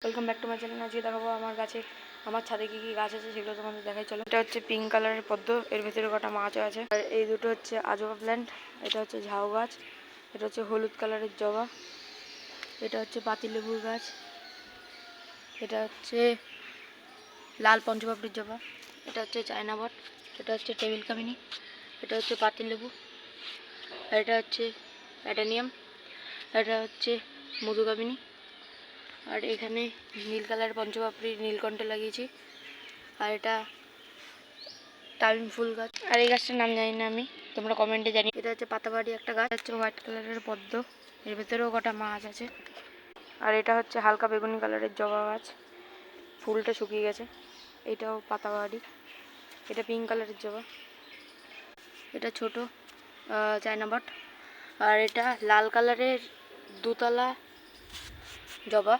Welcome back to my channel. আজকে দেখাবো আমার গাছে আমার ছাদে কি কি গাছ আছে সেগুলো তোমাদের দেখাই। চলো, এটা হচ্ছে পিঙ্ক কালারের পদ্ম, এর ভিতরে কটা মাছও আছে। আর এই দুটো হচ্ছে আজবা প্ল্যান্ট, এটা হচ্ছে ঝাউ গাছ, এটা হচ্ছে হলুদ কালারের জবা, এটা হচ্ছে পাতিলেবুর গাছ, এটা হচ্ছে লাল পঞ্চপাপড়ির জবা, এটা হচ্ছে চায়না বট, এটা হচ্ছে টেবিল কামিনী, এটা হচ্ছে পাতিলেবু, আর এটা হচ্ছে অ্যাডেনিয়াম, এটা হচ্ছে মধুকামিনী। আর এখানে নীল কালার পঞ্চপাপড়ি নীলকণ্ঠ লাগিয়েছি। আর এটা টাইম ফুল গাছ, আর এই গাছটার নাম জানি না আমি, তোমরা কমেন্টে জানি। এটা হচ্ছে পাতাবাড়ি একটা গাছ, হচ্ছে হোয়াইট কালারের পদ্ম, এর ভেতরেও কটা মাছ আছে। আর এটা হচ্ছে হালকা বেগুনি কালারের জবা গাছ, ফুলটা শুকিয়ে গেছে। এটাও পাতাবাড়ি, এটা পিঙ্ক কালারের জবা, এটা ছোট চায়না বট। আর এটা লাল কালারের দুতলা জবা,